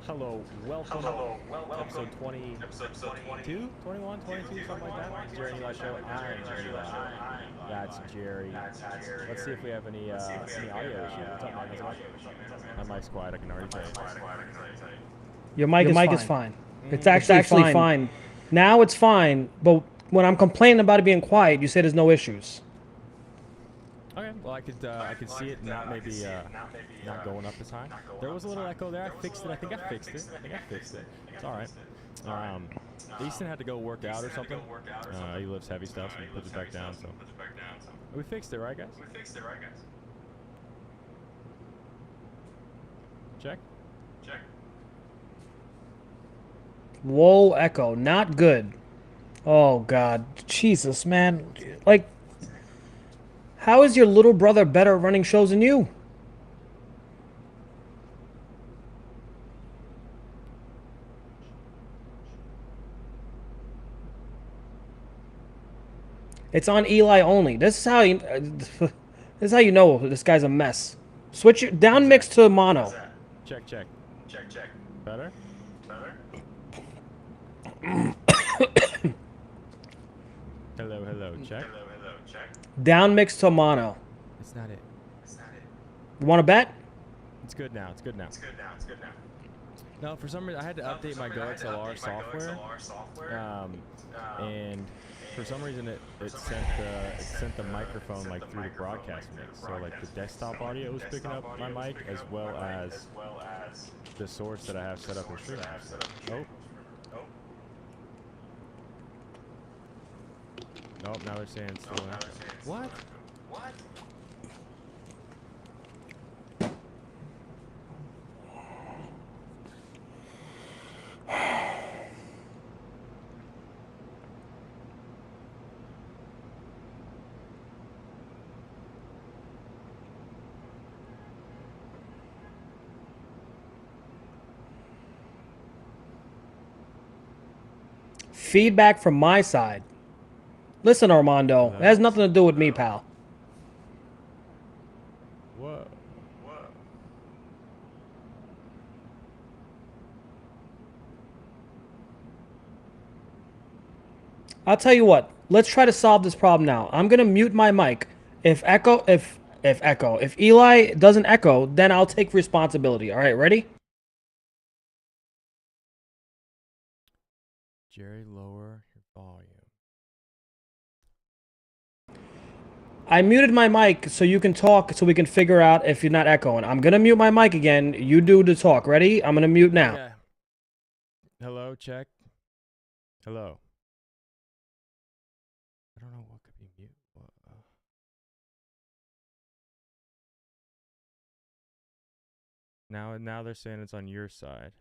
Hello, welcome. Episode 22, 21, 22, something like that. It's Jerry and Eli show. I'm Eli. That's Jerry. Let's see if we have any audio issues. What's up, man? How's it going? My mic's quiet. I can already tell you. Your mic is fine. It's actually actually fine. fine. Now it's fine, but when I'm complaining about it being quiet, you say there's no issues. Okay, well I could see it not not going up as high. There was a little echo there. I fixed it. I think I fixed it. It's all right. Easton had to go work out or something. He lifts heavy stuff, so he puts it back down. So we fixed it, right, guys? Check. Whoa, echo, not good. Oh God, Jesus, man. Like, how is your little brother better at running shows than you? It's on Eli only. This is how you. This is how you know this guy's a mess. Switch it down mix to mono. Check. Better? Hello, check. Down mix to mono. It's not it. You want to bet? It's good now. No, for some reason I had to update my GoXLR software, and for some reason it sent the microphone like through the broadcast mix. So like the desktop audio was picking up my mic as well as the source that I have set up in StreamYard. Oh. Nope, now they're saying it's still an echo. What? Feedback from my side. Listen, Armando, it has nothing to do with me, pal. Whoa. I'll tell you what. Let's try to solve this problem now. I'm gonna mute my mic. If Eli doesn't echo, then I'll take responsibility. All right, ready? Jerry, lower your volume. I muted my mic so you can talk, so we can figure out if you're not echoing. I'm gonna mute my mic again. You do the talk. Ready? I'm gonna mute now. Okay. Hello, check. Hello. I don't know what could be mute. Now they're saying it's on your side.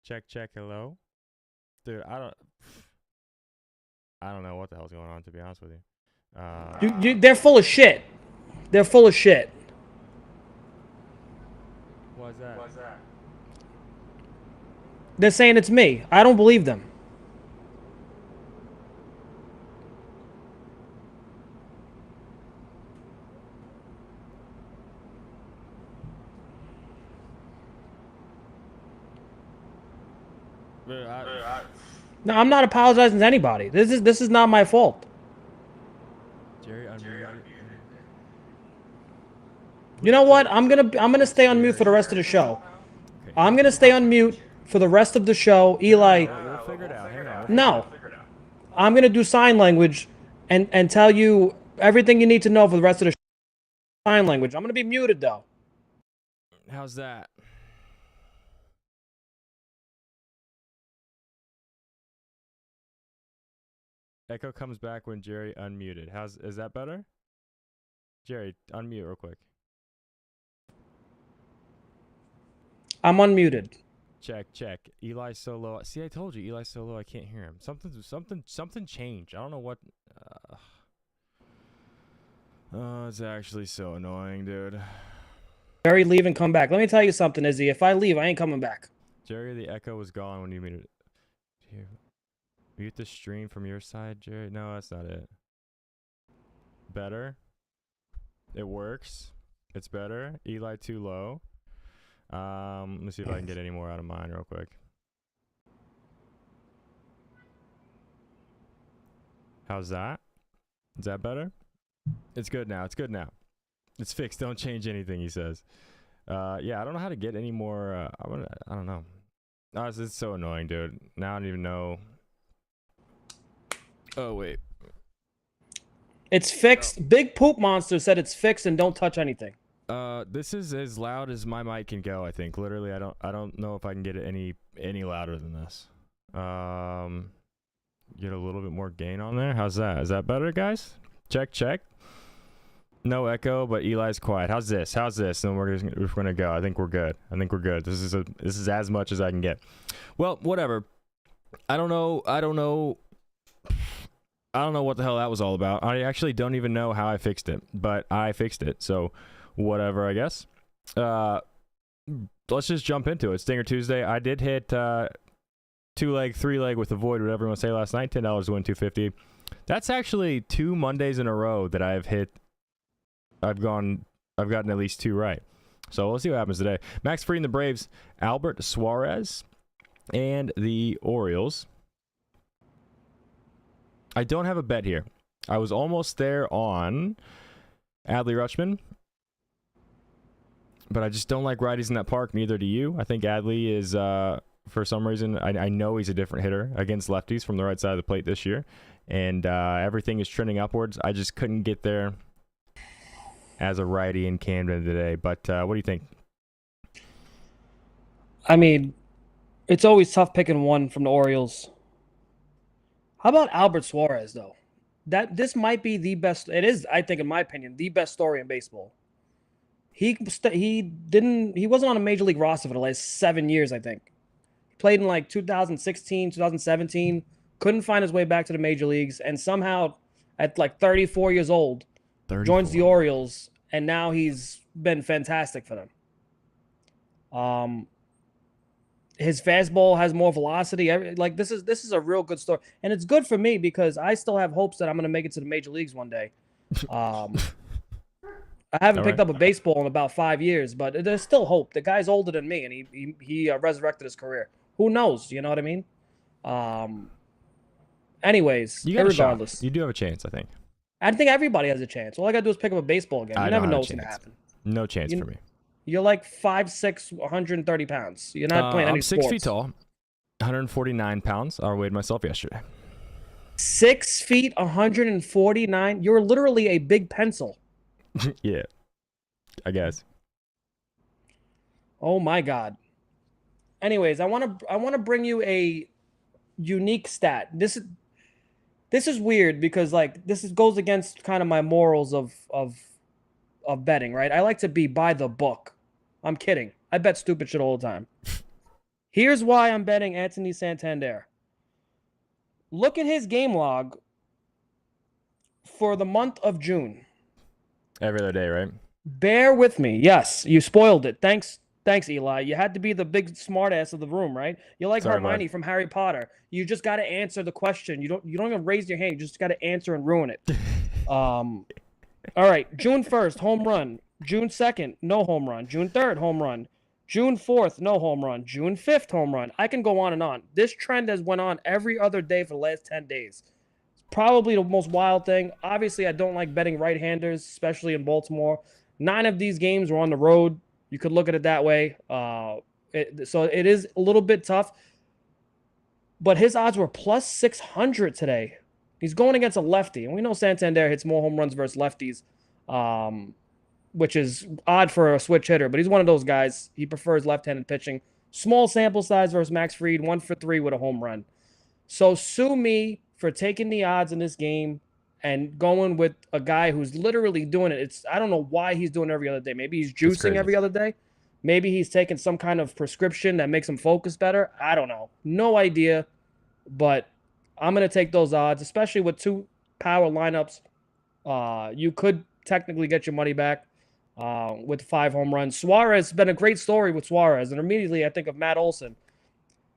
Check. Hello. Dude, I don't know what the hell's going on, to be honest with you. They're full of shit. They're full of shit. Why's that? They're saying it's me. I don't believe them. No, I'm not apologizing to anybody. This is not my fault. Jerry, You know what? I'm gonna stay on mute for the rest of the show. Okay. I'm gonna stay on mute for the rest of the show. Eli, We'll figure it out. Hang on. no. I'm gonna do sign language and tell you everything you need to know for the rest of the show. Sign language. I'm gonna be muted though. How's that? Echo comes back when Jerry unmuted. Is that better? Jerry, unmute real quick. I'm unmuted. Check. Eli's so low. See, I told you, Eli's so low. I can't hear him. Something changed. I don't know what. Oh, it's actually so annoying, dude. Jerry, leave and come back. Let me tell you something, Izzy. If I leave, I ain't coming back. Jerry, the echo was gone when you muted it. Here. Mute the stream from your side, Jerry. No, that's not it. Better? It works. It's better. Eli too low. Let me see if I can get any more out of mine real quick. How's that? Is that better? It's good now. It's good now. It's fixed. Don't change anything, he says. Yeah, I don't know how to get any more. I don't know. Oh, it's so annoying, dude. Now I don't even know. Oh, wait. It's fixed. Big Poop Monster said it's fixed and don't touch anything. This is as loud as my mic can go, I think. Literally, I don't know if I can get it any louder than this. Get a little bit more gain on there. How's that? Is that better, guys? Check. No echo, but Eli's quiet. How's this? And we're gonna go. I think we're good. This is as much as I can get. Well, whatever. I don't know what the hell that was all about. I actually don't even know how I fixed it, but I fixed it. So whatever, I guess. Let's just jump into it. Stinger Tuesday. I did hit 2-leg, 3-leg with a void, whatever you want to say last night. $10 to win $250. That's actually 2 Mondays in a row that I've hit. I've gotten at least 2 right. So we'll see what happens today. Max Fried and the Braves, Albert Suarez, and the Orioles. I don't have a bet here. I was almost there on Adley Rutschman, but I just don't like righties in that park. Neither do you. I think Adley is, for some reason, I know he's a different hitter against lefties from the right side of the plate this year, and everything is trending upwards. I just couldn't get there as a righty in Camden today. But what do you think? I mean, it's always tough picking one from the Orioles. How about Albert Suarez, though? This might be the best. It is, I think, in my opinion, the best story in baseball. He wasn't on a major league roster for the last 7 years, I think. He played in like 2016, 2017, couldn't find his way back to the major leagues, and somehow at like 34 years old, 34. Joins the Orioles, and now he's been fantastic for them. His fastball has more velocity. Like this is a real good story, and it's good for me because I still have hopes that I'm going to make it to the major leagues one day. I haven't picked up a baseball in about 5 years, but there's still hope. The guy's older than me, and he resurrected his career. Who knows? You know what I mean? Anyways, regardless, you do have a chance, I think. I think everybody has a chance. All I got to do is pick up a baseball again. You never know what's going to happen. No chance for me. You're like 5'6", 130 pounds. You're not playing any sports. I'm 6 feet tall, 149 pounds. I weighed myself yesterday. 6 feet, 149? You're literally a big pencil. Yeah, I guess. Oh, my God. Anyways, I want to bring you a unique stat. This is weird because like goes against kind of my morals of betting, right? I like to be by the book. I'm kidding. I bet stupid shit all the time. Here's why I'm betting Anthony Santander. Look at his game log for the month of June. Every other day, right? Bear with me. Yes, you spoiled it. Thanks, Eli. You had to be the big smartass of the room, right? You're like Hermione from Harry Potter. You just got to answer the question. You don't even raise your hand. You just got to answer and ruin it. All right. June 1st, home run. June 2nd, no home run. June 3rd, home run. June 4th, no home run. June 5th, home run. I can go on and on. This trend has went on every other day for the last 10 days. It's probably the most wild thing. Obviously, I don't like betting right-handers, especially in Baltimore. 9 of these games were on the road. You could look at it that way. So it is a little bit tough. But his odds were plus 600 today. He's going against a lefty. And we know Santander hits more home runs versus lefties, which is odd for a switch hitter. But he's one of those guys. He prefers left-handed pitching. Small sample size versus Max Fried, 1 for 3 with a home run. So sue me for taking the odds in this game and going with a guy who's literally doing it. I don't know why he's doing it every other day. Maybe he's juicing every other day. Maybe he's taking some kind of prescription that makes him focus better. I don't know. No idea. But I'm going to take those odds, especially with 2 power lineups. You could technically get your money back with 5 home runs. Suarez has been a great story with Suarez. And immediately I think of Matt Olson.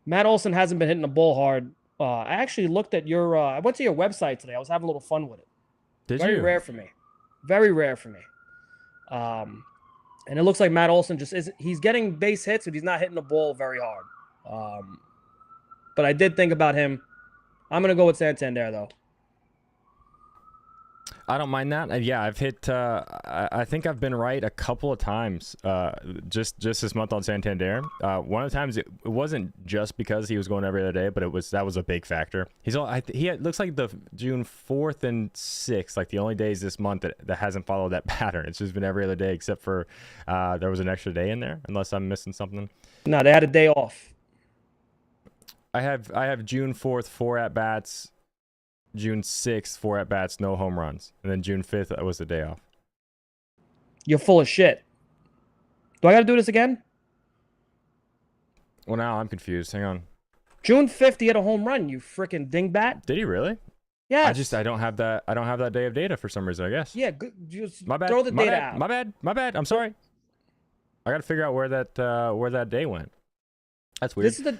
Matt Olson hasn't been hitting the ball hard. I actually looked at I went to your website today. I was having a little fun with it. Did you? Very rare for me. Very rare for me. And it looks like Matt Olson just isn't. He's getting base hits, but he's not hitting the ball very hard. But I did think about him. I'm gonna go with Santander though. I don't mind that. Yeah, I've hit. I think I've been right a couple of times. Just this month on Santander. One of the times it wasn't just because he was going every other day, but that was a big factor. Looks like the June 4th and 6th, like the only days this month that hasn't followed that pattern. It's just been every other day except for there was an extra day in there, unless I'm missing something. No, they had a day off. I have June 4th 4 at bats. June 6th, 4 at bats, no home runs. And then June 5th was the day off. You're full of shit. Do I got to do this again? Well, now I'm confused. Hang on. June 5th, he had a home run, you freaking dingbat. Did he really? Yeah. I don't have that day of data for some reason, I guess. Yeah, just my bad. Throw the data out. My bad. I'm sorry. I got to figure out where that day went. That's weird. This is the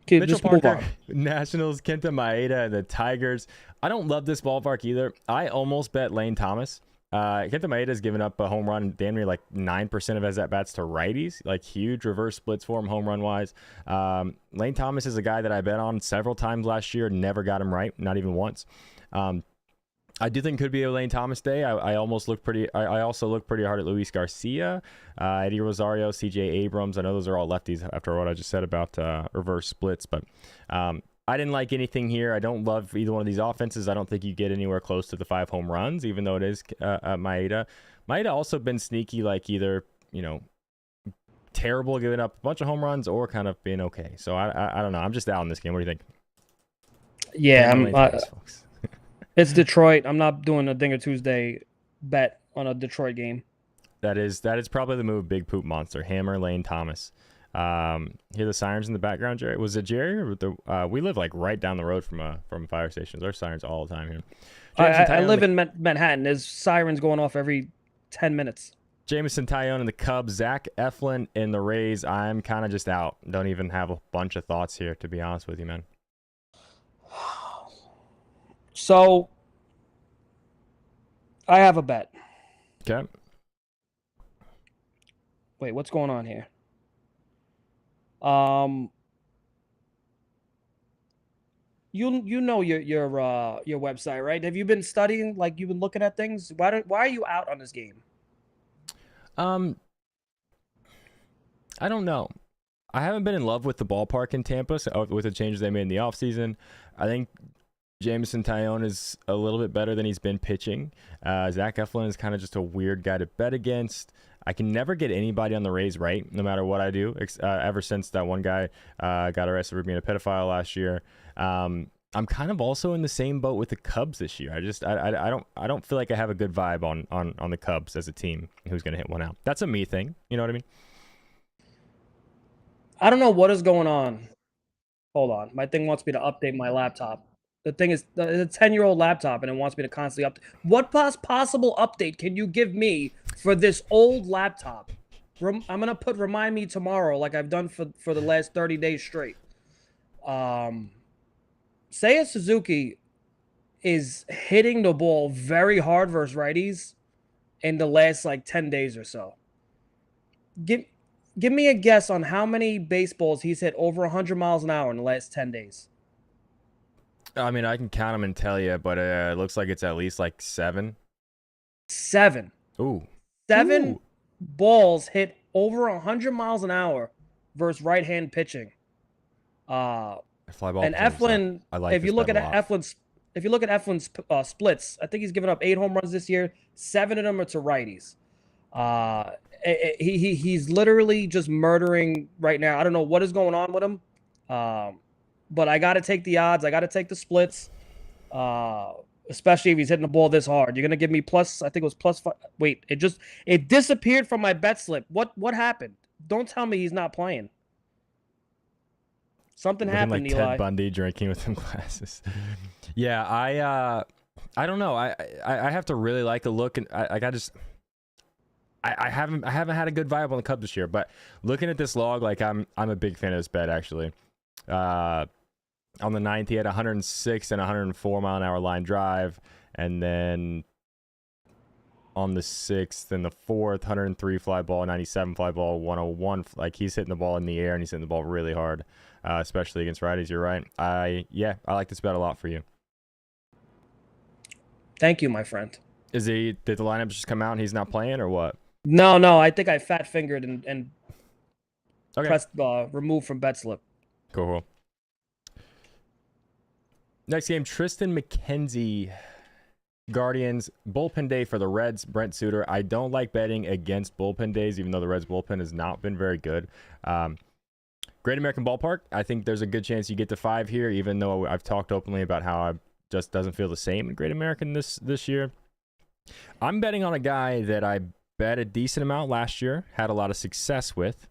Mitchell Parker, Nationals, Kenta Maeda, and the Tigers. I don't love this ballpark either. I almost bet Lane Thomas. Kenta Maeda's given up a home run damn near like 9% of his at-bats to righties, like huge reverse splits for him home run-wise. Lane Thomas is a guy that I bet on several times last year, never got him right, not even once. I do think it could be a Lane Thomas day. I also look pretty hard at Luis Garcia, Eddie Rosario, CJ Abrams. I know those are all lefties after what I just said about reverse splits, but I didn't like anything here. I don't love either one of these offenses. I don't think you get anywhere close to the 5 home runs, even though it is Maeda. Maeda also been sneaky, like either, terrible, giving up a bunch of home runs, or kind of being okay. So I don't know. I'm just out in this game. What do you think? Yeah, it's Detroit. I'm not doing a Dinger Tuesday bet on a Detroit game. That is probably the move. Big poop monster. Hammer Lane Thomas. Hear the sirens in the background, Jerry? Was it Jerry? Or we live like right down the road from fire stations. There's sirens all the time here. I live in Manhattan. There's sirens going off every 10 minutes. Jameson Taillon and the Cubs. Zach Eflin in the Rays. I'm kind of just out. Don't even have a bunch of thoughts here, to be honest with you, man. So, I have a bet. Okay. Wait, what's going on here? You know your website, right? Have you been studying? Like, you've been looking at things? Why are you out on this game? I don't know. I haven't been in love with the ballpark in Tampa, so with the changes they made in the offseason. I think Jameson Taillon is a little bit better than he's been pitching. Zach Eflin is kind of just a weird guy to bet against. I can never get anybody on the Rays right, no matter what I do, ever since that one guy got arrested for being a pedophile last year. I'm kind of also in the same boat with the Cubs this year. I don't feel like I have a good vibe on the Cubs as a team who's going to hit one out. That's a me thing. You know what I mean? I don't know what is going on. Hold on. My thing wants me to update my laptop. The thing is, it's a 10-year-old laptop, and it wants me to constantly update. What possible update can you give me for this old laptop? I'm going to put remind me tomorrow like I've done for the last 30 days straight. Seiya Suzuki is hitting the ball very hard versus righties in the last, 10 days or so. Give me a guess on how many baseballs he's hit over 100 miles an hour in the last 10 days. I mean, I can count them and tell you, but it looks like it's at least 7. 7. Ooh. 7 balls hit over 100 miles an hour versus right-hand pitching. Fly ball and Eflin, if you look at Eflin's splits, I think he's given up 8 home runs this year. 7 of them are to righties. He's literally just murdering right now. I don't know what is going on with him. But I got to take the odds. I got to take the splits, especially if he's hitting the ball this hard. You're going to give me plus, I think it was plus 5. Wait, it disappeared from my bet slip. What happened? Don't tell me he's not playing. Something happened, like Eli. Ted Bundy drinking with some glasses. Yeah, I don't know. I have to really like a look, and I haven't had a good vibe on the Cubs this year. But looking at this log, I'm a big fan of this bet actually. On the 9th, he had 106 and 104 mile an hour line drive, and then on the 6th and the 4th, 103 fly ball, 97 fly ball, 101. Like, he's hitting the ball in the air, and he's hitting the ball really hard, especially against righties. You're right. I like this bet a lot for you. Thank you, my friend. Did the lineup just come out and he's not playing, or what? No, I think I fat fingered and pressed remove from bet slip. Cool. Next game, Tristan McKenzie, Guardians. Bullpen day for the Reds, Brent Suter. I don't like betting against bullpen days, even though the Reds bullpen has not been very good. Great American Ballpark. I think there's a good chance you get to 5 here, even though I've talked openly about how I just doesn't feel the same in Great American this year. I'm betting on a guy that I bet a decent amount last year, had a lot of success with,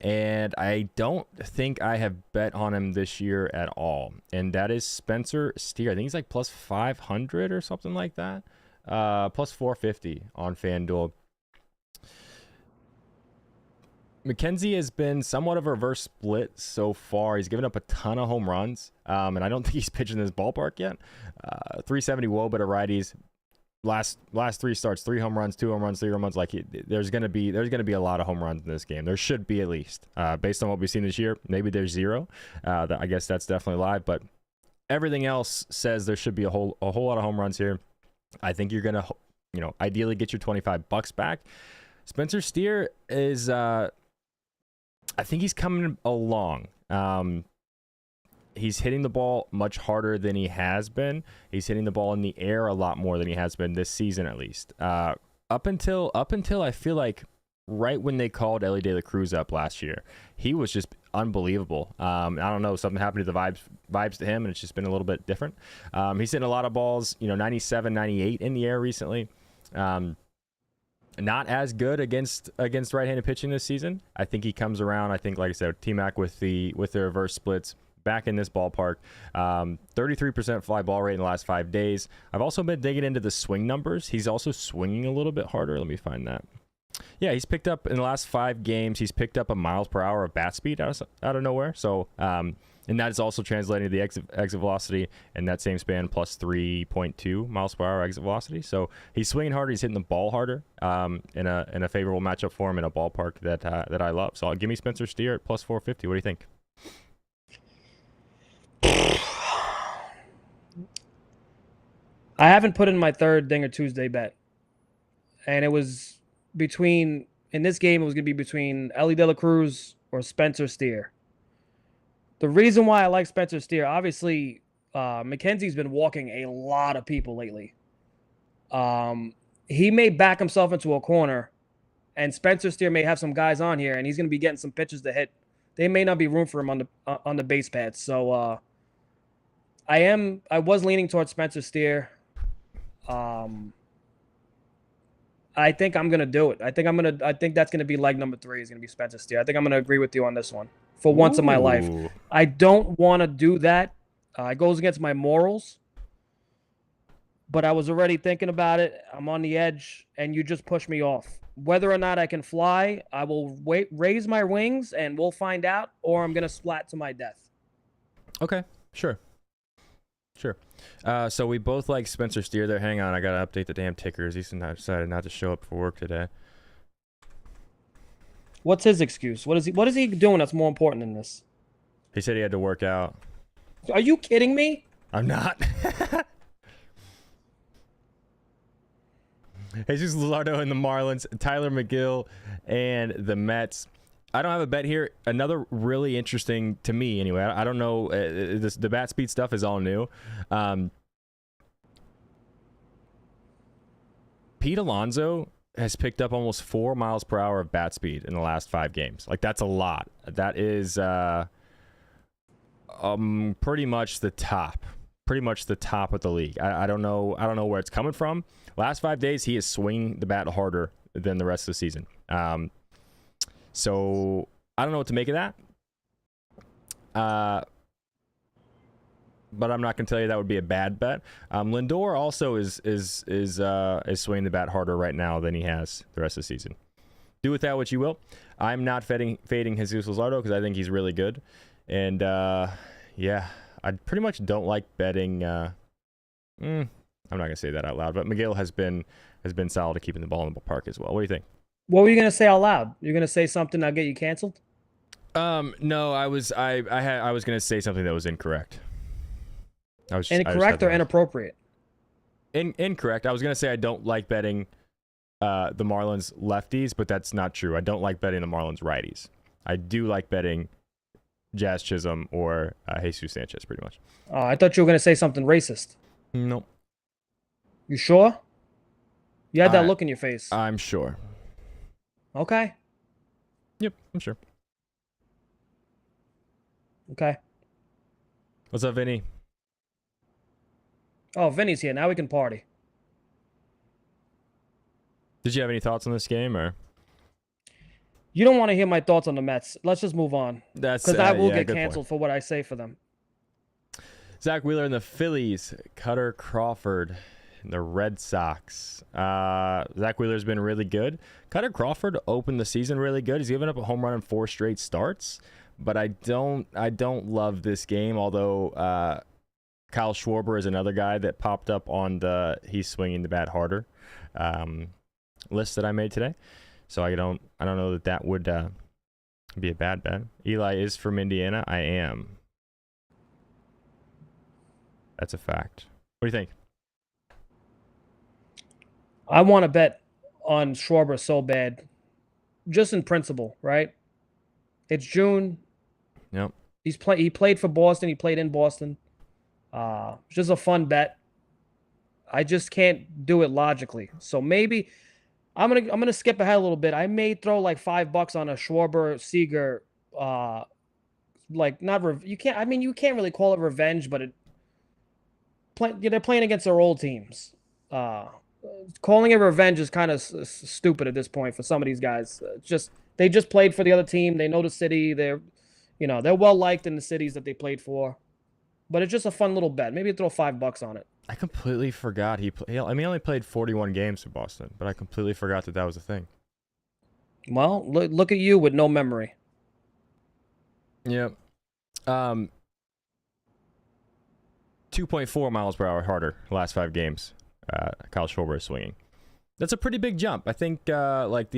and I don't think I have bet on him this year at all, and that is Spencer Steer. I think he's like plus 500 or something like that, plus 450 on FanDuel. McKenzie has been somewhat of a reverse split so far. He's given up a ton of home runs, and I don't think he's pitching in this ballpark yet. 370 WOBA to righties. Last 3 starts, 3 home runs, 2 home runs, 3 home runs. Like, there's gonna be a lot of home runs in this game. There should be, at least, based on what we've seen this year. Maybe there's 0. I guess that's definitely live, but everything else says there should be a whole lot of home runs here. I think you're gonna, ideally get your $25 back. Spencer Steer is, I think he's coming along. He's hitting the ball much harder than he has been. He's hitting the ball in the air a lot more than he has been this season, at least. Up until I feel like right when they called Ellie De La Cruz up last year, he was just unbelievable. I don't know, something happened to the vibes to him, and it's just been a little bit different. He's hitting a lot of balls, 97, 98 in the air recently. Not as good against right-handed pitching this season. I think he comes around. I think, like I said, T-Mac with the reverse splits back in this ballpark. 33% fly ball rate in the last 5 days. I've also been digging into the swing numbers. He's also swinging a little bit harder. Let me find that. Yeah, he's picked up in the last 5 games. He's picked up a miles per hour of bat speed out of nowhere. So, and that is also translating to the exit velocity in that same span, plus 3.2 miles per hour exit velocity. So he's swinging harder. He's hitting the ball harder in a favorable matchup for him in a ballpark that I love. So give me Spencer Steer at plus 450. What do you think? I haven't put in my third Dinger Tuesday bet, and it was in this game, it was going to be between Ellie De La Cruz or Spencer Steer. The reason why I like Spencer Steer, obviously, McKenzie's been walking a lot of people lately. He may back himself into a corner, and Spencer Steer may have some guys on here, and he's going to be getting some pitches to hit. They may not be room for him on the base pads. So I was leaning towards Spencer Steer. I think I'm gonna do it. I think that's gonna be leg number 3 is gonna be Spencer Steer. I think I'm gonna agree with you on this one for once in my life. I don't want to do that. It goes against my morals. But I was already thinking about it. I'm on the edge, and you just push me off. Whether or not I can fly, I will raise my wings, and we'll find out, or I'm gonna splat to my death. Okay, sure. So we both like Spencer Steer there. Hang on, I gotta update the damn tickers. He's decided not to show up for work today. What's his excuse? What is he doing that's more important than this? He said he had to work out. Are you kidding me? I'm not. Jesus Luzardo and the Marlins, Tyler McGill and the Mets. I don't have a bet here. Another really interesting, to me anyway, I don't know, the bat speed stuff is all new. Pete Alonso has picked up almost 4 miles per hour of bat speed in the last 5 games. Like, that's a lot. That is pretty much the top of the league. I don't know where it's coming from. Last 5 days, he is swinging the bat harder than the rest of the season. So I don't know what to make of that. But I'm not going to tell you that would be a bad bet. Lindor also is swinging the bat harder right now than he has the rest of the season. Do with that what you will. I'm not fading Jesus Luzardo because I think he's really good. And yeah, I pretty much don't like betting. I'm not gonna say that out loud, but McGill has been solid at keeping the ball in the ballpark as well. What do you think? What were you gonna say out loud? You're gonna say something that'll get you canceled? No, I was gonna say something that was incorrect. Incorrect or inappropriate? Incorrect. I was gonna say I don't like betting the Marlins lefties, but that's not true. I don't like betting the Marlins righties. I do like betting Jazz Chisholm or Jesus Sanchez, pretty much. Oh, I thought you were gonna say something racist. Nope. You sure? You had that look in your face. I'm sure. Okay. Yep, I'm sure. Okay. What's up, Vinny? Oh, Vinny's here. Now we can party. Did you have any thoughts on this game, or? You don't want to hear my thoughts on the Mets. Let's just move on. Because I will get canceled for what I say for them. Zach Wheeler and the Phillies. Cutter Crawford and the Red Sox. Zach Wheeler's been really good. Cutter Crawford opened the season really good. He's given up a home run in 4 straight starts. But I don't love this game, although Kyle Schwarber is another guy that popped up on the he's swinging the bat harder list that I made today. So I don't know that would be a bad bet. Eli is from Indiana. I am. That's a fact. What do you think? I want to bet on Schwarber so bad, just in principle, right? It's June. Yep. He played for Boston. He played in Boston. It's just a fun bet. I just can't do it logically. So maybe I'm gonna skip ahead a little bit. I may throw like $5 on a Schwarber Seager. You can't really call it revenge, but they're playing against their old teams. Calling it revenge is kind of stupid at this point for some of these guys. They just played for the other team. They know the city. They're well liked in the cities that they played for. But it's just a fun little bet. Maybe throw $5 on it. I completely forgot he only played 41 games for Boston, but I completely forgot that was a thing. Well, look at you with no memory. Yep. 2.4 miles per hour harder last 5 games. Kyle Schwarber is swinging. That's a pretty big jump. I think let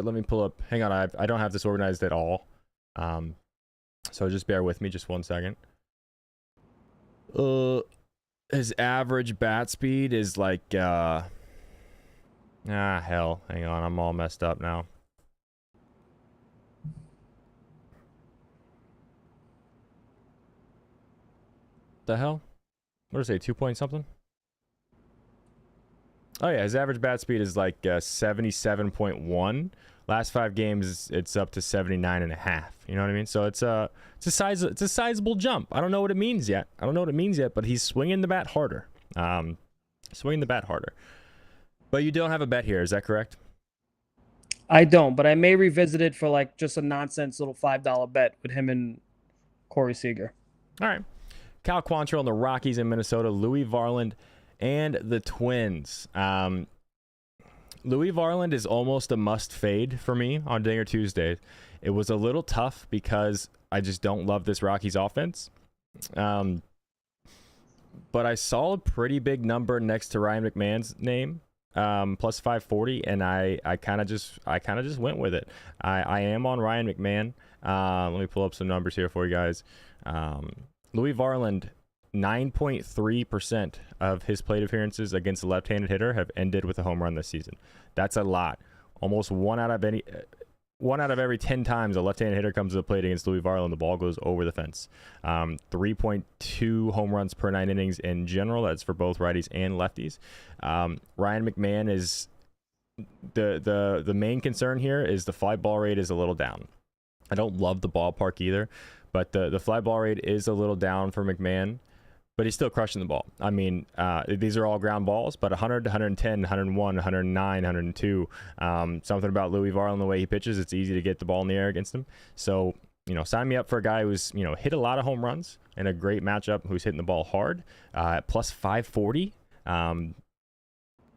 me pull up. Hang on, I don't have this organized at all. So just bear with me just 1 second. His average bat speed is like hell. Hang on, I'm all messed up now. The hell? What did I say? 2 point something? Oh yeah, his average bat speed is like 77.1. Last 5 games, it's up to 79.5. You know what I mean? So it's a sizable jump. I don't know what it means yet. But he's swinging the bat harder. But you don't have a bet here, is that correct? I don't, but I may revisit it for like just a nonsense little $5 bet with him and Corey Seager. All right. Cal Quantrill and the Rockies in Minnesota. Louis Varland and the Twins. Louis Varland is almost a must fade for me on Dinger Tuesday. It was a little tough because I just don't love this Rockies offense. But I saw a pretty big number next to Ryan McMahon's name, plus 540, and I kind of just went with it. I am on Ryan McMahon. Let me pull up some numbers here for you guys. Louis Varland, 9.3% of his plate appearances against a left-handed hitter have ended with a home run this season. That's a lot. Almost one out of every 10 times a left-handed hitter comes to the plate against Louis Varland, the ball goes over the fence. 3.2 home runs per 9 innings in general. That's for both righties and lefties. Ryan McMahon is the main concern here is the fly ball rate is a little down. I don't love the ballpark either, but the fly ball rate is a little down for McMahon. But he's still crushing the ball. I mean, these are all ground balls, but 100 to 110, 101, 109, 102. Something about Louis Varland, the way he pitches, it's easy to get the ball in the air against him. So, sign me up for a guy who's, hit a lot of home runs in a great matchup, who's hitting the ball hard, at plus 540.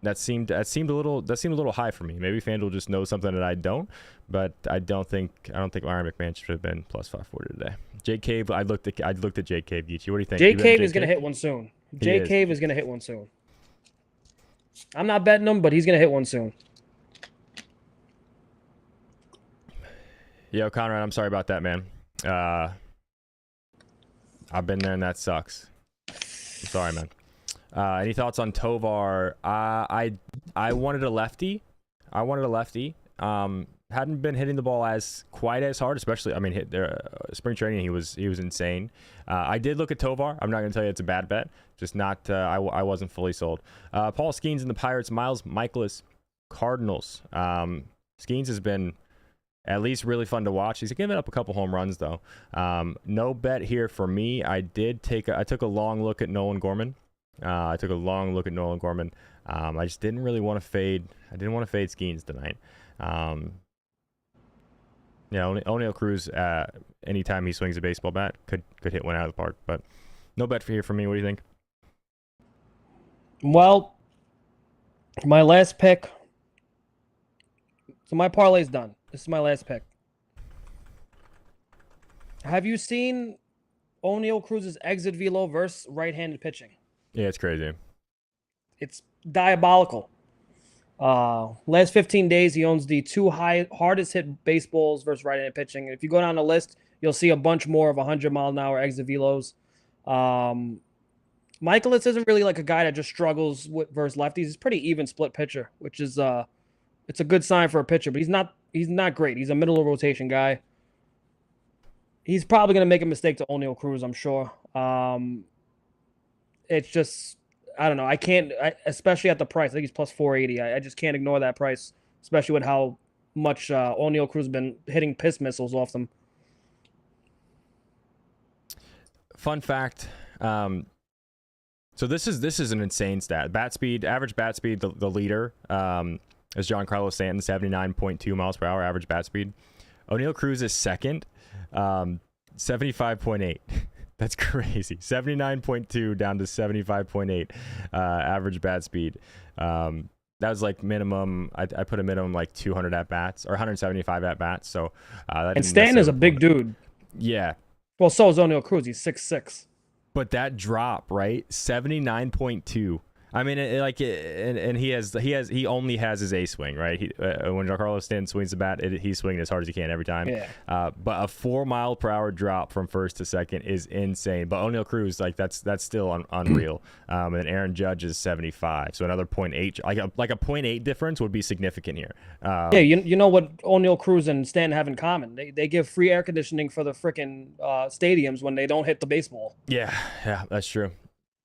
That seemed a little high for me. Maybe FanDuel just knows something that I don't, but I don't think Ryan McMahon should have been plus 540 today. Jake Cave, I looked at Jake Cave, Geechee. What do you think? Jake Cave is going to hit one soon. Jay Cave is going to hit one soon. I'm not betting him, but he's going to hit one soon. Yo, Conrad, I'm sorry about that, man. I've been there and that sucks. I'm sorry, man. Any thoughts on Tovar? I wanted a lefty. Hadn't been hitting the ball quite as hard, especially. I mean, spring training he was insane. I did look at Tovar. I'm not gonna tell you it's a bad bet. Just not. I wasn't fully sold. Paul Skeens in the Pirates. Miles Michaelis, Cardinals. Skeens has been at least really fun to watch. He's given up a couple home runs though. No bet here for me. I took a long look at Nolan Gorman. I just didn't really want to fade. I didn't want to fade Skeens tonight. O'Neal Cruz, anytime he swings a baseball bat, could hit one out of the park. But no bet for here for me. What do you think? Well, my last pick. So my parlay's done. This is my last pick. Have you seen O'Neal Cruz's exit velo versus right-handed pitching? Yeah, it's crazy. It's diabolical. Last 15 days, he owns the two hardest hit baseballs versus right-handed pitching. If you go down the list, you'll see a bunch more of 100-mile-an-hour exit velos. Michaelis isn't really like a guy that just struggles versus lefties. He's a pretty even split pitcher, which is it's a good sign for a pitcher. But he's not great. He's a middle of rotation guy. He's probably going to make a mistake to O'Neal Cruz, I'm sure. It's just, I don't know. I can't, especially at the price. I think he's plus 480. I just can't ignore that price, especially with how much O'Neal Cruz has been hitting piss missiles off them. Fun fact. So this is an insane stat. Average bat speed, the leader is Giancarlo Stanton, 79.2 miles per hour average bat speed. O'Neal Cruz is second, 75.8. That's crazy. 79.2 down to 75.8 average bat speed. That was like minimum. I put a minimum like 200 at bats or 175 at bats. So and Stanton is a big dude. Yeah. Well, so is O'Neal Cruz. He's 6'6". But that drop, right? 79.2. I mean, he only has his A swing, right? When Giancarlo Stanton swings the bat, he's swinging as hard as he can every time. Yeah. But a 4 mile per hour drop from first to second is insane. But O'Neal Cruz, like that's still unreal. And Aaron Judge is 75, so another 0.8, like a 0.8 difference would be significant here. Yeah, you know what O'Neal Cruz and Stanton have in common? They give free air conditioning for the freaking stadiums when they don't hit the baseball. Yeah, that's true.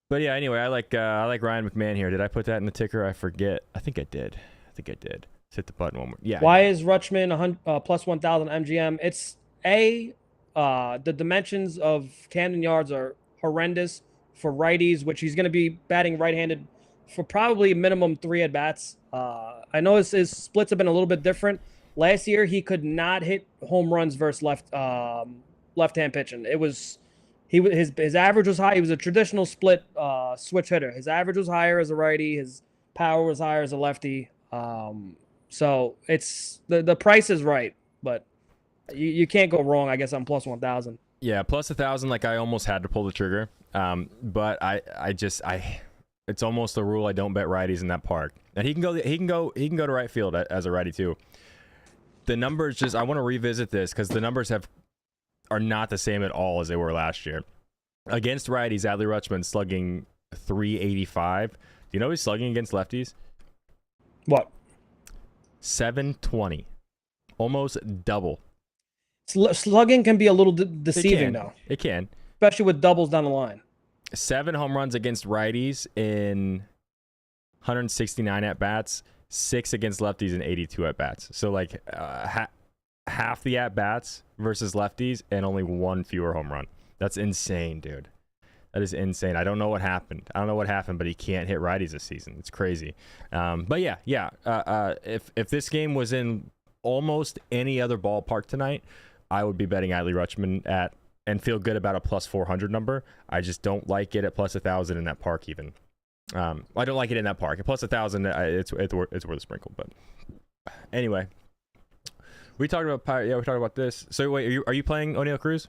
But yeah, anyway, I like Ryan McMahon here. Did I put that in the ticker? I forget. I think I did. Let's hit the button one more. Yeah. Why is Rutschman plus 1,000 MGM? It's the dimensions of Camden Yards are horrendous for righties, which he's going to be batting right-handed for probably minimum 3 at bats. I know his splits have been a little bit different. Last year, he could not hit home runs versus left-hand pitching. His average was high. He was a traditional split switch hitter. His average was higher as a righty. His power was higher as a lefty. So it's the price is right, but you can't go wrong. I guess on plus 1,000. Yeah, plus 1,000. Like I almost had to pull the trigger. But it's almost a rule. I don't bet righties in that park. And he can go to right field as a righty too. The numbers I want to revisit this because the numbers are not the same at all as they were last year. Against righties, Adley Rutschman slugging 385. Do you know he's slugging against lefties? What? 720. Almost double. Slugging can be a little deceiving, though. It can. Especially with doubles down the line. 7 home runs against righties in 169 at-bats. 6 against lefties in 82 at-bats. So, like, half the at-bats versus lefties and only 1 fewer home run. That's insane, dude. That is insane. I don't know what happened. But he can't hit righties this season. It's crazy. But yeah. If this game was in almost any other ballpark tonight, I would be betting Adley Rutschman and feel good about a plus 400 number. I just don't like it at plus 1,000 in that park even. I don't like it in that park. At plus 1,000, it's worth a sprinkle. But anyway. We talked about this. So wait, are you playing O'Neal Cruz?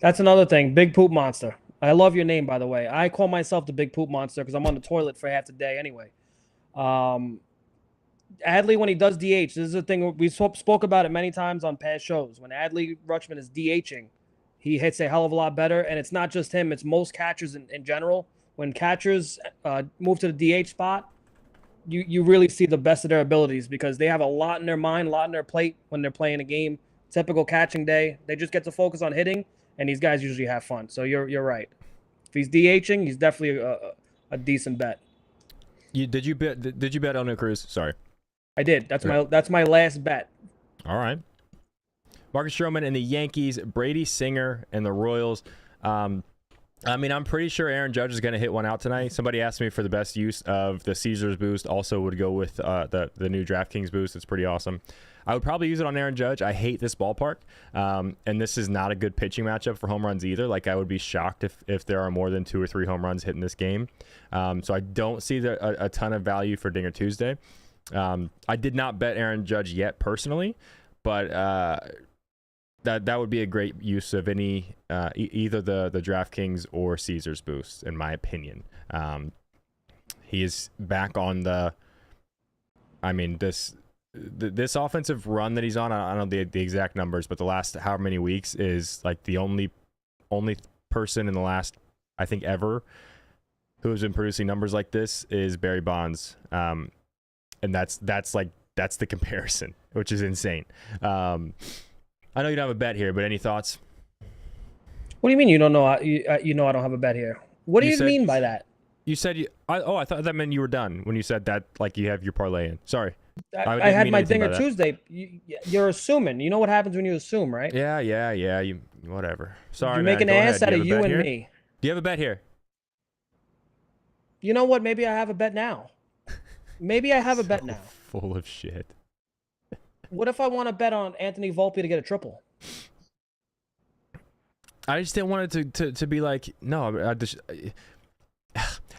That's another thing. Big poop monster. I love your name, by the way. I call myself the Big Poop Monster because I'm on the toilet for half the day anyway. Adley, when he does DH, this is a thing we spoke about it many times on past shows. When Adley Rutschman is DHing, he hits a hell of a lot better. And it's not just him; it's most catchers in general. When catchers move to the DH spot, you really see the best of their abilities because they have a lot in their mind, a lot in their plate when they're playing a game. Typical catching day, they just get to focus on hitting, and these guys usually have fun. So you're right. If he's DHing, he's definitely a decent bet. Did you bet on Cruz? Sorry. I did. That's my last bet. All right. Marcus Stroman and the Yankees, Brady Singer and the Royals. I mean, I'm pretty sure Aaron Judge is going to hit one out tonight. Somebody asked me for the best use of the Caesars boost. Also would go with the new DraftKings boost. It's pretty awesome. I would probably use it on Aaron Judge. I hate this ballpark. And this is not a good pitching matchup for home runs either. Like, I would be shocked if there are more than 2 or 3 home runs hitting this game. So I don't see a ton of value for Dinger Tuesday. I did not bet Aaron Judge yet personally, but that would be a great use of any either the DraftKings or Caesars boost, in my opinion. He is back on the. I mean, this offensive run that he's on. I don't know the exact numbers, but the last however many weeks is like the only person in the last, I think, ever who has been producing numbers like this is Barry Bonds. And that's the comparison, which is insane. I know you don't have a bet here, but any thoughts? What do you mean you don't know? You know I don't have a bet here. What do you mean by that? You said I thought that meant you were done when you said that, like you have your parlay in. Sorry. I had my Dinger Tuesday. You're assuming. You know what happens when you assume, right? Yeah. You whatever. Sorry, you man. make an ass out of you and me. Do you have a bet here? You know what? Maybe I have a bet now. Maybe I have a bet now. Full of shit. What if I want to bet on Anthony Volpe to get a triple? I just didn't want it to be like, no.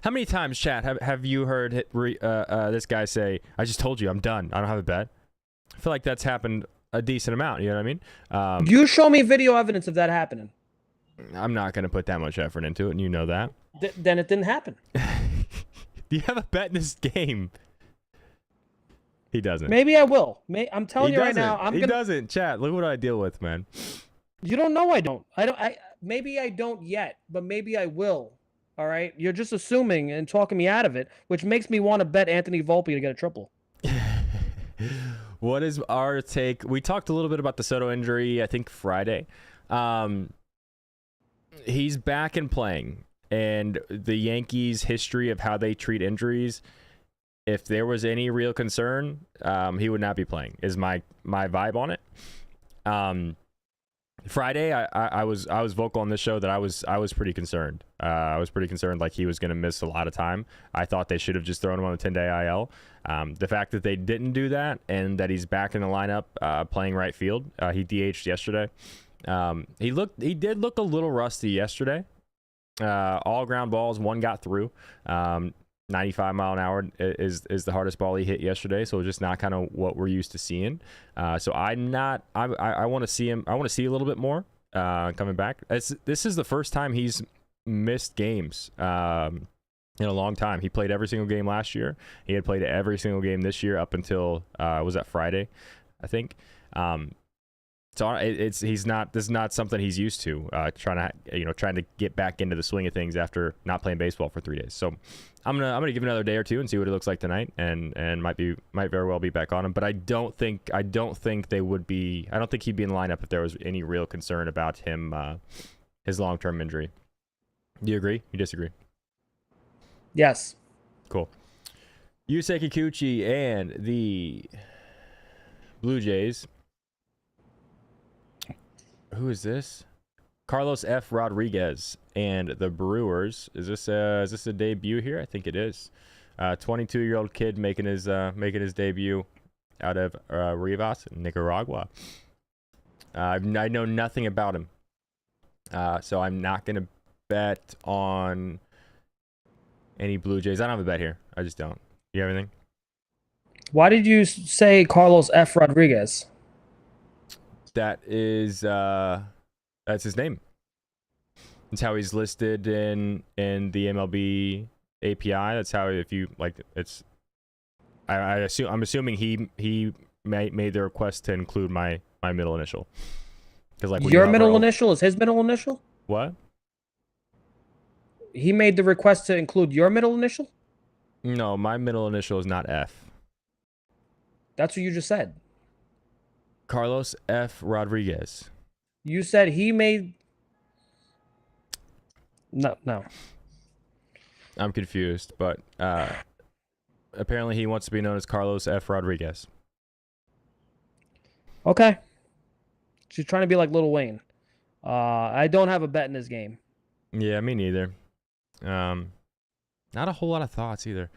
How many times, chat, have you heard this guy say, I just told you I'm done. I don't have a bet. I feel like that's happened a decent amount. You know what I mean? You show me video evidence of that happening. I'm not going to put that much effort into it, and you know that. Then it didn't happen. Do you have a bet in this game? He doesn't. Maybe I will. I'm telling you right now. He doesn't. Chat. Look what I deal with, man. You don't know I don't. Maybe I don't yet, but maybe I will. All right. You're just assuming and talking me out of it, which makes me want to bet Anthony Volpe to get a triple. What is our take? We talked a little bit about the Soto injury, I think Friday. He's back and playing, and the Yankees' history of how they treat injuries. If there was any real concern, he would not be playing, is my vibe on it. Friday, I was vocal on this show that I was pretty concerned. I was pretty concerned like he was going to miss a lot of time. I thought they should have just thrown him on the 10-day IL. The fact that they didn't do that and that he's back in the lineup playing right field. He DH'd yesterday. He did look a little rusty yesterday. All ground balls, one got through. 95 mile an hour is the hardest ball he hit yesterday, so just not kind of what we're used to seeing. So I want to see him. I want to see a little bit more coming back. This is the first time he's missed games in a long time. He played every single game last year. He had played every single game this year up until was that Friday, I think. So this is not something he's used to. Trying to get back into the swing of things after not playing baseball for 3 days. So I'm gonna give it another day or two and see what it looks like tonight, and might very well be back on him. But I don't think they would be. I don't think he'd be in the lineup if there was any real concern about him, his long-term injury. Do you agree? You disagree? Yes. Cool. Yusei Kikuchi and the Blue Jays. Who is this? Carlos F. Rodriguez and the Brewers. Is this a debut here? I think it is. 22-year-old kid making his debut out of Rivas, Nicaragua. I know nothing about him, so I'm not gonna bet on any Blue Jays. I don't have a bet here. I just don't. You have anything? Why did you say Carlos F. Rodriguez? That is that's his name. It's how he's listed in the MLB API. That's how, if you like, it's. I'm assuming he made the request to include my middle initial. Because like your middle initial is his middle initial. What? He made the request to include your middle initial. No, my middle initial is not F. That's what you just said. Carlos F. Rodriguez. You said he made. No. I'm confused, but apparently he wants to be known as Carlos F. Rodriguez. Okay. She's trying to be like Lil Wayne. I don't have a bet in this game. Yeah, me neither. Not a whole lot of thoughts either.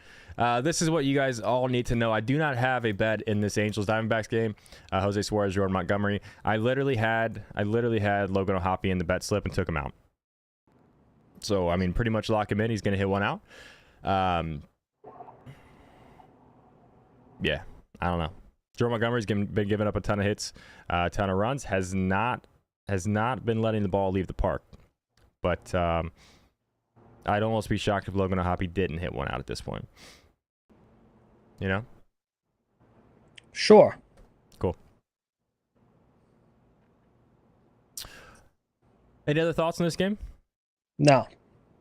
This is what you guys all need to know. I do not have a bet in this Angels-Diamondbacks game. Jose Suarez, Jordan Montgomery. I literally had Logan O'Hoppe in the bet slip and took him out. So, I mean, pretty much lock him in. He's going to hit one out. Yeah, I don't know. Jordan Montgomery's been giving up a ton of hits, a ton of runs. Has not been letting the ball leave the park. But I'd almost be shocked if Logan O'Hoppe didn't hit one out at this point. You know? Sure. Cool. Any other thoughts on this game? No.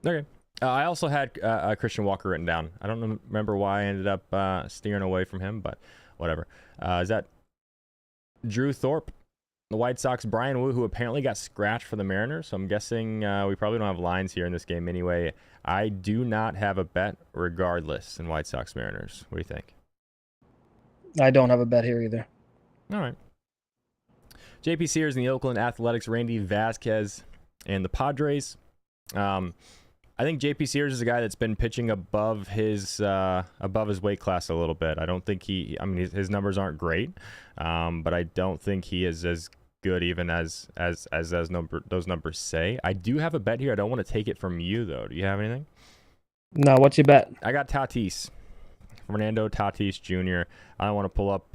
Okay. I also had Christian Walker written down. I don't remember why I ended up steering away from him, but whatever. Is that Drew Thorpe, the White Sox, Brian Wu, who apparently got scratched for the Mariners? So I'm guessing we probably don't have lines here in this game anyway. I do not have a bet regardless in White Sox Mariners. What do you think? I don't have a bet here either. All right. JP Sears and the Oakland Athletics, Randy Vasquez and the Padres. I think JP Sears is a guy that's been pitching above his weight class a little bit. I don't think his numbers aren't great, but I don't think he is as good even as those numbers say. I do have a bet here. I don't want to take it from you though. Do you have anything? No, what's your bet? I got Tatis, Fernando Tatis Jr. I don't want to pull up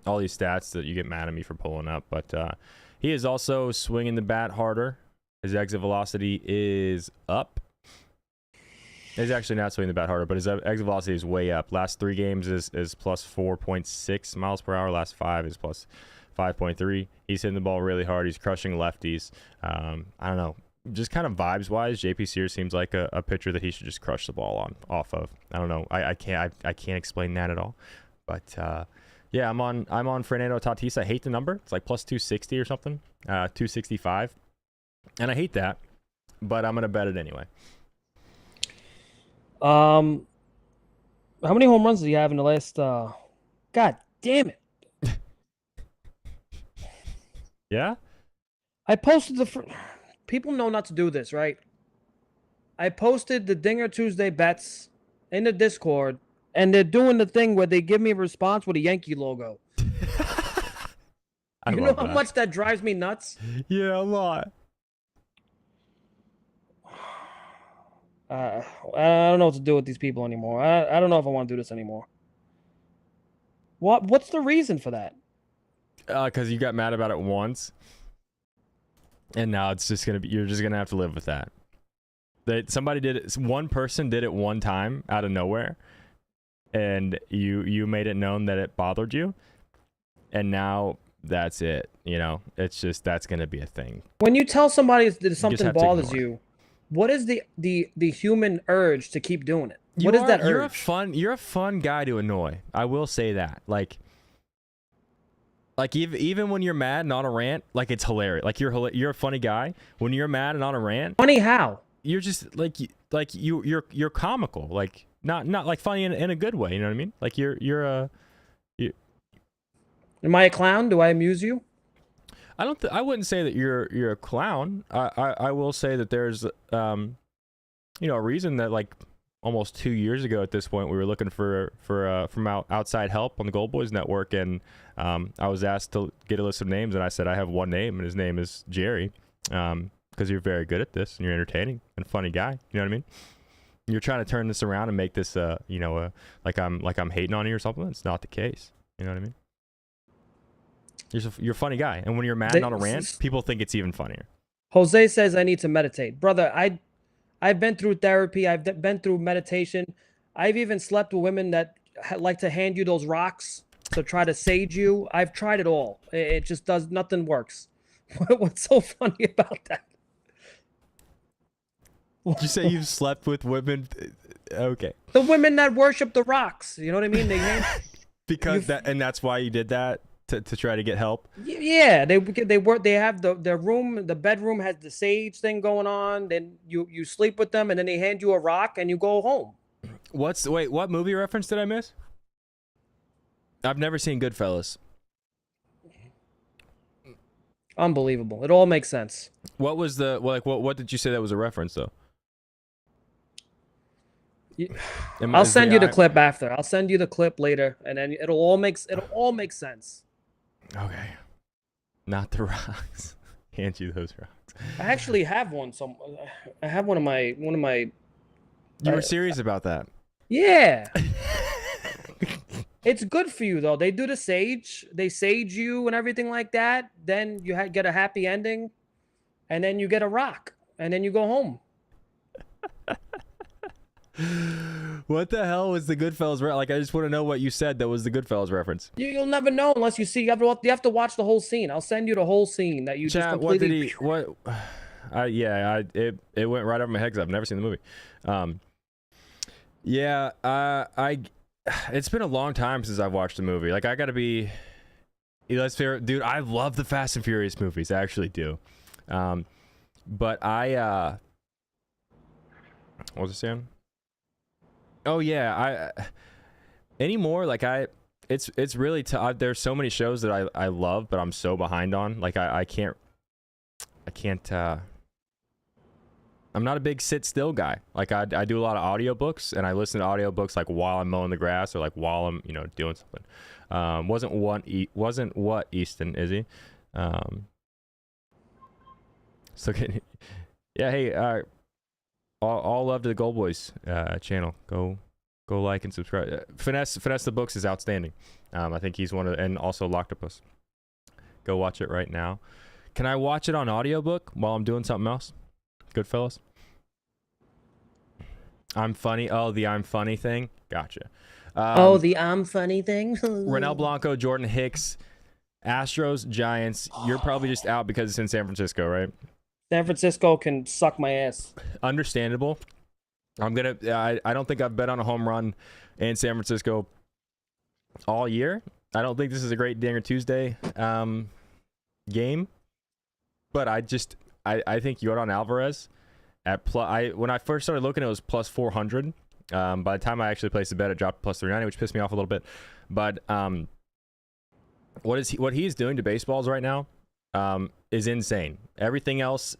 all these stats that you get mad at me for pulling up, but he is also swinging the bat harder. His exit velocity is up. He's actually not swinging the bat harder, but his exit velocity is way up. Last 3 games is plus 4.6 miles per hour. Last 5 is plus 5.3. He's hitting the ball really hard. He's crushing lefties. I don't know. Just kind of vibes-wise, JP Sears seems like a pitcher that he should just crush the ball off of. I don't know. I can't explain that at all. But yeah, I'm on Fernando Tatis. I hate the number. It's like plus 260 or something. 265. And I hate that, but I'm going to bet it anyway. How many home runs did he have in the last God damn it. Yeah? I posted people know not to do this, right? I posted the Dinger Tuesday bets in the Discord, and they're doing the thing where they give me a response with a Yankee logo. You know how much that drives me nuts? Yeah, a lot. I don't know what to do with these people anymore. I don't know if I want to do this anymore. What's the reason for that? Because you got mad about it once, and now it's just you're just gonna have to live with that. That somebody did it. One person did it one time out of nowhere, and you made it known that it bothered you, and now that's it. You know, it's just that's gonna be a thing. When you tell somebody that something bothers you, what is the human urge to keep doing it? What is that urge? You're a fun guy to annoy. I will say that. Like even when you're mad and on a rant, like it's hilarious. Like you're a funny guy. When you're mad and on a rant, funny how? You're just you're comical. Like not like funny in a good way. You know what I mean? Like you're Am I a clown? Do I amuse you? I wouldn't say that you're a clown. I will say that there's a reason that like almost 2 years ago at this point we were looking for outside help on the Gold Boys Network, and I was asked to get a list of names, and I said I have one name, and his name is Jerry, because you're very good at this and you're entertaining and a funny guy. You know what I mean? You're trying to turn this around and make this like I'm hating on you or something. It's not the case. You know what I mean? You're a funny guy, and when you're mad and on a rant, people think it's even funnier. Jose says I need to meditate. Brother, I've been through therapy. I've been through meditation. I've even slept with women that like to hand you those rocks to try to sage you. I've tried it all. It just does nothing works. What's so funny about that? Did you say you've slept with women? Okay. The women that worship the rocks. You know what I mean? Because that's why you did that to try to get help. Yeah, they work. They have their room. The bedroom has the sage thing going on. Then you sleep with them, and then they hand you a rock, and you go home. What movie reference did I miss? I've never seen Goodfellas. Unbelievable. It all makes sense. What was what did you say that was a reference though? I'll send you the clip after. I'll send you the clip later, and then it'll all make sense. Okay. Not the rocks. Hand you those rocks. I actually have one. I have one of my. You were serious about that? Yeah. It's good for you though. They do the sage. They sage you and everything like that. Then you get a happy ending, and then you get a rock, and then you go home. What the hell was the Goodfellas? Like, I just want to know what you said that was the Goodfellas reference. You'll never know unless you see. You have to watch the whole scene. I'll send you the whole scene that you just completely. It went right over my head because I've never seen the movie. It's been a long time since I've watched a movie. Like, I gotta be. Let's fair, dude. I love the Fast and Furious movies. I actually do. But what was I saying? Oh yeah, anymore like it's really there's so many shows that I love, but I'm so behind on. Like I can't I'm not a big sit still guy. Like I do a lot of audiobooks, and I listen to audiobooks like while I'm mowing the grass or like while I'm doing something. Wasn't what Easton, is he? So yeah, hey, all love to the Gold Boys channel. Go like and subscribe. Finesse the Books is outstanding. I think he's one of and also Loctopus. Go watch it right now. Can I watch it on audiobook while I'm doing something else? Goodfellas. I'm funny. Oh, the I'm funny thing. Gotcha. The I'm funny thing. Renell Blanco, Jordan Hicks, Astros, Giants. You're probably just out because it's in San Francisco, right? San Francisco can suck my ass. Understandable. I don't think I've bet on a home run in San Francisco all year. I don't think this is a great Dinger Tuesday game. But I think Yordan Alvarez when I first started looking, it was plus 400. By the time I actually placed the bet, it dropped to plus 390, which pissed me off a little bit. But what he's doing to baseballs right now is insane. Everything else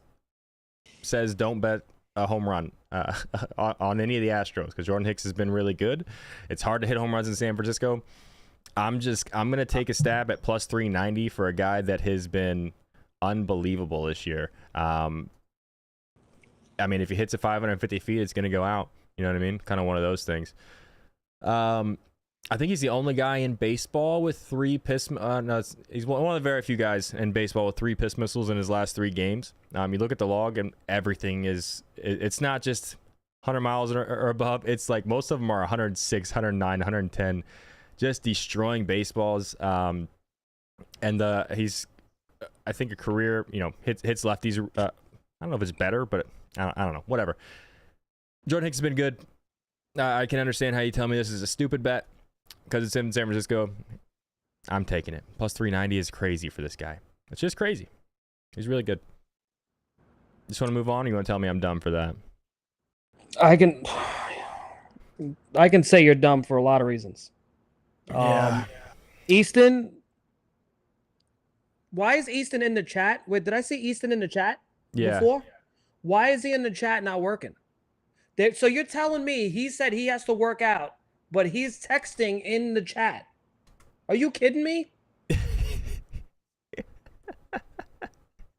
says don't bet a home run on any of the Astros because Jordan Hicks has been really good. It's hard to hit home runs in San Francisco. I'm gonna take a stab at plus 390 for a guy that has been unbelievable this year. I mean, if he hits it 550 feet, it's gonna go out. You know what I mean? Kind of one of those things. I think he's the only guy in baseball with three piss. No, he's one of the very few guys in baseball with 3 piss missiles in his last 3 games. You look at the log, and everything is. It's not just 100 miles or above. It's like most of them are 106, 109, 110, just destroying baseballs. And he's, I think, a career. Hits lefties. I don't know if it's better, but I don't know. Whatever. Jordan Hicks has been good. I can understand how you tell me this is a stupid bet. Because it's in San Francisco, I'm taking it. Plus 390 is crazy for this guy. It's just crazy. He's really good. Just want to move on? Or you want to tell me I'm dumb for that? I can say you're dumb for a lot of reasons. Yeah. Easton. Why is Easton in the chat? Wait, did I see Easton in the chat before? Why is he in the chat not working? So you're telling me he said he has to work out, but he's texting in the chat. Are you kidding me?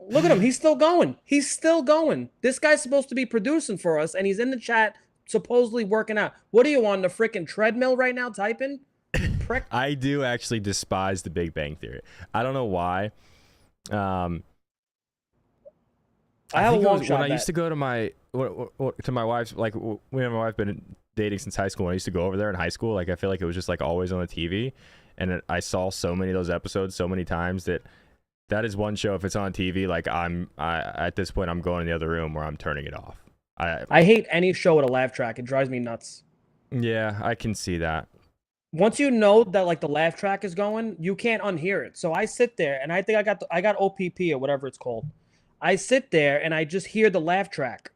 Look at him. He's still going. He's still going. This guy's supposed to be producing for us, and he's in the chat supposedly working out. What are you on the freaking treadmill right now typing? Prick. I do actually despise the Big Bang Theory. I don't know why. I have a long shot when I bet. used to go to my wife's, like, we and my wife been dating since high school. When I used to go over there in high school, like, I feel like it was just like always on the TV, and I saw so many of those episodes so many times that is one show. If it's on TV, like, at this point I'm going in the other room where I'm turning it off. I hate any show with a laugh track. It drives me nuts. Yeah, I can see that. Once you know that like the laugh track is going, you can't unhear it. So I sit there and I think I got OPP or whatever it's called. I sit there and I just hear the laugh track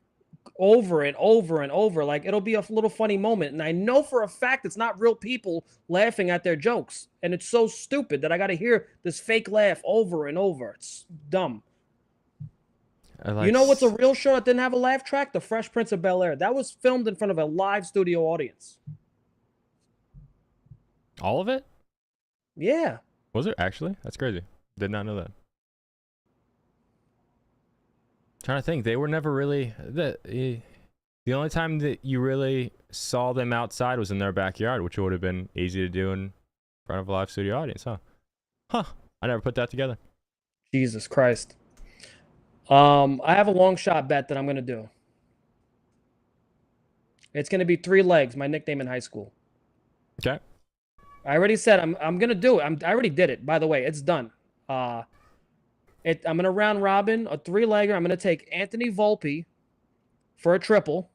over and over and over. Like it'll be a little funny moment, and I know for a fact it's not real people laughing at their jokes, and it's so stupid that I got to hear this fake laugh over and over. It's dumb. You know what's a real show that didn't have a laugh track? The Fresh Prince of Bel-Air. That was filmed in front of a live studio audience. All of it? Yeah. Was it actually? That's crazy. Did not know that. Trying to think, they were never really the only time that you really saw them outside was in their backyard, which would have been easy to do in front of a live studio audience, huh? I never put that together. Jesus Christ. I have a long shot bet that I'm gonna do. It's gonna be 3 legs, my nickname in high school. Okay. I already said I'm gonna do it. I already did it. By the way, it's done. I'm gonna round robin a 3-legger. I'm gonna take Anthony Volpe for a triple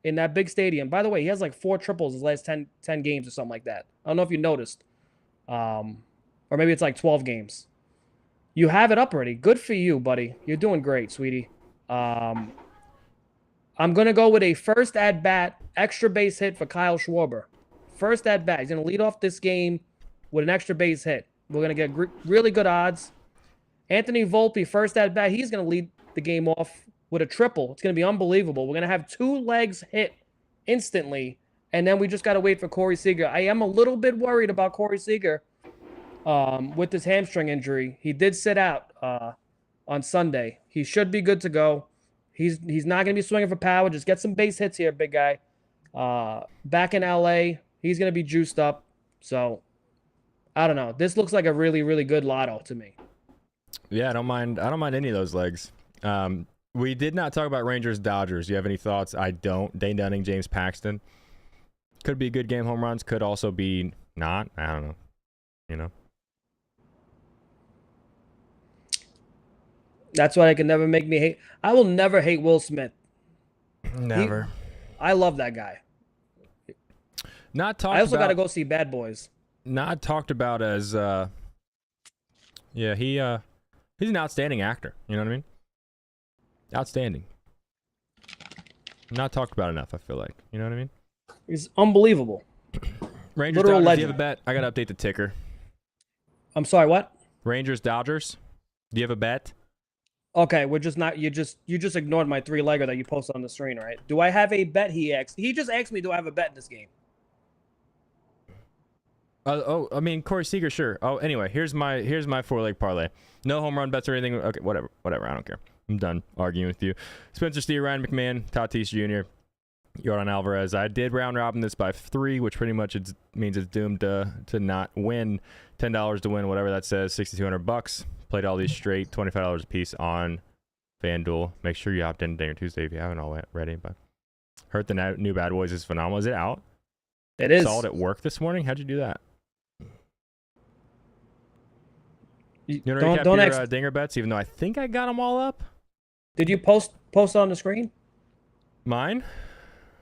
in that big stadium. By the way, he has like 4 triples his last 10 games or something like that. I don't know if you noticed. Or maybe it's like 12 games. You have it up already. Good for you, buddy. You're doing great, sweetie. I'm gonna go with a first at bat extra base hit for Kyle Schwarber. First at bat. He's gonna lead off this game with an extra base hit. We're gonna get really good odds. Anthony Volpe, first at bat, he's going to lead the game off with a triple. It's going to be unbelievable. We're going to have 2 legs hit instantly, and then we just got to wait for Corey Seager. I am a little bit worried about Corey Seager with his hamstring injury. He did sit out on Sunday. He should be good to go. He's not going to be swinging for power. Just get some base hits here, big guy. Back in L.A., he's going to be juiced up. So, I don't know. This looks like a really, really good lotto to me. Yeah, I don't mind any of those legs. We did not talk about Rangers Dodgers. Do you have any thoughts? I don't. Dane Dunning, James Paxton. Could be a good game. Home runs could also be not. I don't know. You know. That's why I can never make me hate. I will never hate Will Smith. Never. I love that guy. Not talked. I also got to go see Bad Boys. Not talked about as. Yeah, he's an outstanding actor. You know what I mean? Outstanding. Not talked about enough, I feel like. You know what I mean? He's unbelievable. Rangers Dodgers, legend. Do you have a bet? I got to update the ticker. I'm sorry, what? Rangers Dodgers. Do you have a bet? Okay, we're just not. You just ignored my 3-legger that you posted on the screen, right? Do I have a bet? He just asked me, do I have a bet in this game? I mean, Corey Seager, sure. Oh, anyway, here's my 4-leg parlay. No home run bets or anything. Okay, whatever. I don't care. I'm done arguing with you. Spencer Steer, Ryan McMahon, Tatis Jr., Yordan Alvarez. I did round robin this by 3, which pretty much means it's doomed to not win. $10 to win, whatever that says. $6,200. Played all these straight, $25 a piece on FanDuel. Make sure you opt in today or Tuesday if you haven't already. But heard the new Bad Boys is phenomenal. Is it out? It is. Saw it at work this morning. How'd you do that? You want to recap your dinger bets, even though I think I got them all up? Did you post it on the screen? Mine?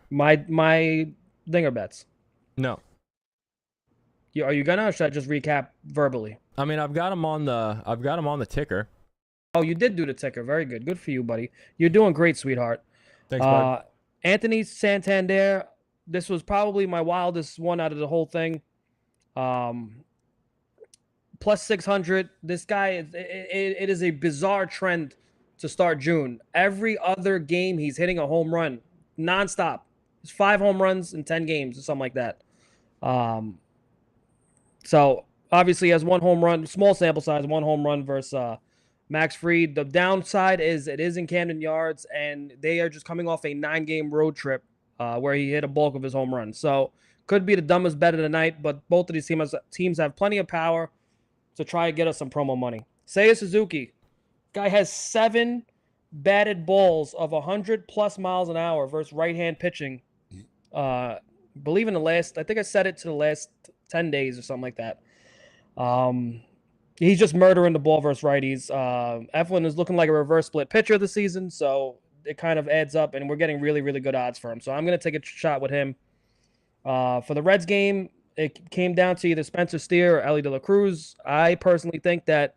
My dinger bets. No. Are you gonna, or should I just recap verbally? I mean, I've got them on the ticker. Oh, you did do the ticker. Very good. Good for you, buddy. You're doing great, sweetheart. Thanks, bud. Anthony Santander. This was probably my wildest one out of the whole thing. Plus 600. This guy, it is a bizarre trend to start June. Every other game, he's hitting a home run nonstop. It's 5 home runs in 10 games or something like that. So obviously, he has 1 home run, small sample size, 1 home run versus Max Fried. The downside is it is in Camden Yards, and they are just coming off a 9-game road trip where he hit a bulk of his home runs. So could be the dumbest bet of the night, but both of these teams have plenty of power to try and get us some promo money. Seiya Suzuki. Guy has 7 batted balls of 100+ miles an hour versus right-hand pitching. Believe in the last, I think I said it to the last 10 days or something like that. He's just murdering the ball versus righties. Eflin is looking like a reverse split pitcher this season, so it kind of adds up, and we're getting really, really good odds for him. So I'm going to take a shot with him. For the Reds game, it came down to either Spencer Steer or Ellie De La Cruz. I personally think that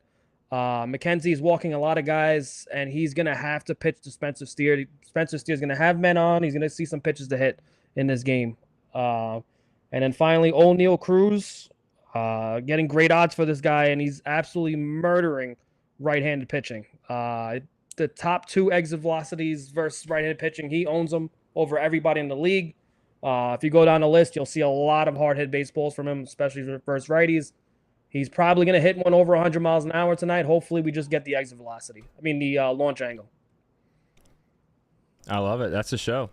McKenzie is walking a lot of guys, and he's going to have to pitch to Spencer Steer. Spencer Steer is going to have men on. He's going to see some pitches to hit in this game. And then finally, O'Neal Cruz, getting great odds for this guy, and he's absolutely murdering right-handed pitching. The top 2 exit velocities versus right-handed pitching, he owns them over everybody in the league. If you go down the list, you'll see a lot of hard-hit baseballs from him, especially versus righties. He's probably going to hit one over 100 miles an hour tonight. Hopefully, we just get the exit velocity. I mean, the launch angle. I love it. That's the show.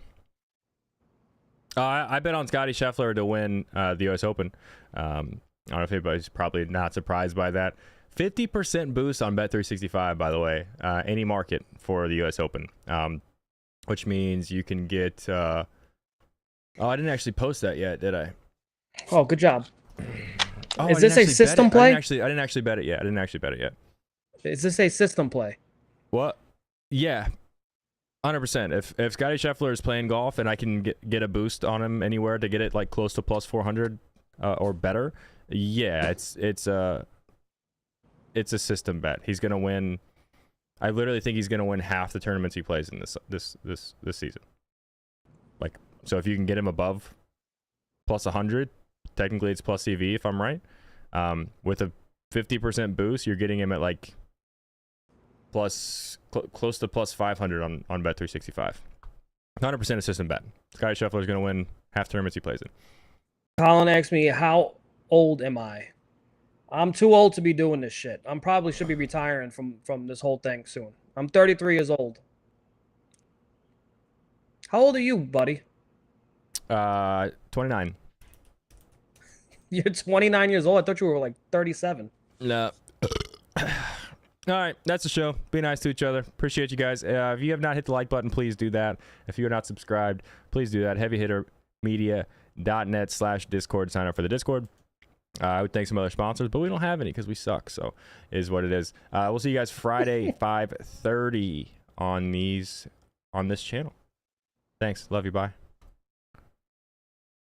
I bet on Scotty Scheffler to win the U.S. Open. I don't know if anybody's probably not surprised by that. 50% boost on Bet365, by the way, any market for the U.S. Open, which means you can get... oh, I didn't actually post that yet, did I? Oh, good job. Oh, is this a system play? I didn't actually bet it yet. Is this a system play? What? Yeah. 100%. If Scotty Scheffler is playing golf and I can get a boost on him anywhere to get it like close to plus 400 or better, yeah, it's a system bet. He's gonna win. I literally think he's gonna win half the tournaments he plays in this season. Like, so if you can get him above plus 100, technically it's plus CV if I'm right. With a 50% boost, you're getting him at like close to plus 500 on Bet365. 100% a system bet. Scotty Scheffler is going to win half tournaments he plays in. Colin asked me, how old am I? I'm too old to be doing this shit. I'm probably should be retiring from this whole thing soon. I'm 33 years old. How old are you, buddy? 29. You're 29 years old? I thought you were like 37. No. All right, that's the show. Be nice to each other. Appreciate you guys. If you have not hit the like button, please do that. If you are not subscribed, please do that. heavyhittermedia.net/Discord. Sign up for the Discord. I would thank some other sponsors, but we don't have any because we suck. So it is what it is. We'll see you guys Friday, 5:30 on this channel. Thanks. Love you. Bye.